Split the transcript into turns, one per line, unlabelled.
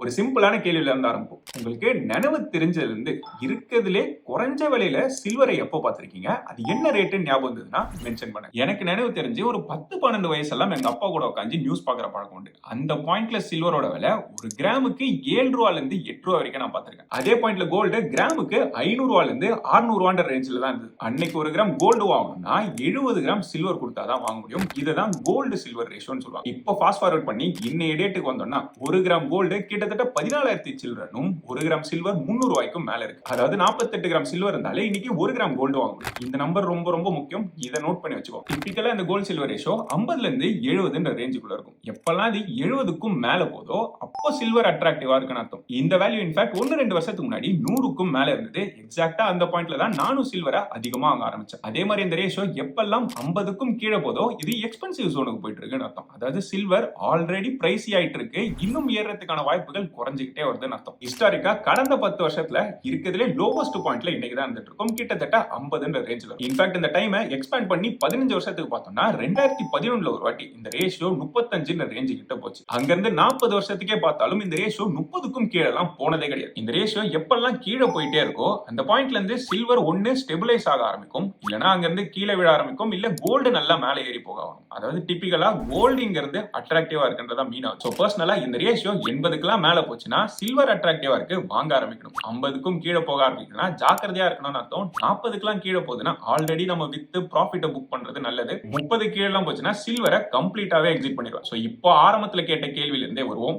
ஒரு சிம்பிளான கேள்வியில இருந்து ஆரம்பிப்போம். உங்களுக்கு நினைவு தெரிஞ்சதுல இருந்து இருக்கிறதுலே குறைஞ்ச விலையில சில்வரை எப்போ பார்த்திருக்கீங்க? அது என்ன ரேட்டுன்னு ஞாபகம் இருந்ததுன்னா மென்ஷன் பண்ணுங்க. எனக்கு நினைவு தெரிஞ்சு ஒரு 10, 12 வயசெல்லாம் எங்க அப்பா கூட உட்கார்ந்து நியூஸ் பார்க்குற பழக்கம் உண்டு. அந்த பாயிண்ட்ல சில்வரோட விலை ஒரு கிராமுக்கு ரூ. 7ல இருந்து ரூ. 8 வரைக்கும் நான் பார்த்திருக்கேன். அதே பாயிண்ட்ல கோல்டு கிராமுக்கு ரூ. 500ல இருந்து ரூ. 600 ரேஞ்சில தான் இருந்தது. அன்னைக்கு ஒரு கிராம் கோல்டு வாங்கணும்னா 70 கிராம் சில்வர் கொடுத்தா தான் வாங்க முடியும். இதுதான் கோல்டு சில்வர் ரேஷியோன்னு சொல்லுவாங்க. இப்போ ஃபாஸ்ட் ஃபார்வர்ட் பண்ணி இன்னைய டேட்டுக்கு வந்தோம்னா ஒரு கிராம் கோல்டு கிட்டத்தட்ட 14,000 சில்வரும் ஒரு கிராம் சில்வர் 300 ரூபாய்க்கும் மேல இருக்கு. அதாவது 48 கிராம் சில்வர் இருந்தாலே இன்னைக்கு ஒரு கிராம் கோல்டு வாங்க முடியும். இந்த நம்பர் ரொம்ப ரொம்ப முக்கியம். இதை நோட் பண்ணி வச்சுக்கோ. டிபிக்கலா இந்த கோல்டு சில்வர் ரேஷியோ 50ல இருந்து 70 ரேஞ்சுக்குள்ள இருக்கும். எப்பெல்லாம் இது 70க்கும் மேல போதோ அப்போ சில்வர் அட்ராக்டிவா இருக்குன்னு அர்த்தம். இந்த வேல்யூ இன்ஃபேக்ட் 1-2 வருஷத்துக்கு முன்னாடி 100க்கும் மேல இருந்தது. எக்ஸாக்ட்டா அந்த பாயிண்ட்ல தான் நானும் சில்வரை அதிகமா வாங்க ஆரம்பிச்சேன். அதே மாதிரி இந்த ரேஷியோ எப்பெல்லாம் 50க்கும் கீழே போதோ இது எக்ஸ்பென்சிவ் ஜோனுக்கு போயிட்டு இருக்குன்னு அர்த்தம். அதாவது சில்வர் ஆல்ரெடி பிரைசி ஆயிட்டு இருக்கு. இன்னும் ஏறதுக்கான வாய்ப்புகள் குறைஞ்சிக்கிட்டே வருதுன்னு அர்த்தம். ஹிஸ்டாரிக்கா கடந்த 10 வருஷத்துல இருக்கிறதுலே லோவஸ்ட் பாயிண்ட்ல இன்னைக்கு தான் இருந்துட்டு இருக்கும். கிட்டத்தட்ட 50 ரேஞ்சில். இன்ஃபேக்ட் இந்த டைமை எக்ஸ்பேண்ட் பண்ணி 15 வருஷத்துக்கு பார்த்தோம்னா 2011ல ஒரு வாட்டி இந்த ரேஷியோ 35 ரேஞ்சு கிட்ட போச்சு. அங்க இருந்து 40 வருஷத்துக்கே பார்த்தாலும் இந்த ரேஷியோ 30க்கும் கீழே எல்லாம் போனதே கிடையாது. இந்த ரேஷியோ எப்பெல்லாம் கீழே போயிட்டே இருக்கோ அந்த பாயிண்ட்ல இருந்து சில்வர் ஒன்னு ஸ்டெபிலைஸ் ஆக ஆரம்பிக்கும், இல்லனா அங்க இருந்து கீழே விழ ஆரம்பிக்கும், இல்ல கோல்டு நல்லா மேலே ஏறி போக ஆகும். அதாவது டிபிக்கலா கோல்டுங்கிறது அட்ராக்டிவா இருக்குன்றதா மீன் ஆகும். சோ பர்சனலா இந்த ரேஷியோ 80க்குலாம் மேல போச்சுன்னா சில்வர் அட்ராக்டிவா இருக்கு, வாங்க ஆரம்பிக்கணும். 50க்கும் கீழே போக ஆரம்பிக்கணும்னா ஜாக்கிரதையா இருக்கணும்னு அர்த்தம். 40க்குலாம் கீழே போகுதுன்னா ஆல்ரெடி நம்ம வித்து ப்ராஃபிட்டை புக் பண்றது நல்லது. 30 கீழே எல்லாம் போச்சுன்னா சில்வரை கம்ப்ளீட்டாவே எக்ஸிட் பண்ணிடுவோம். சோ இப்போ ஆரம்பத்துல கேட்ட கேள்வியில இருந்தே வருவோம்.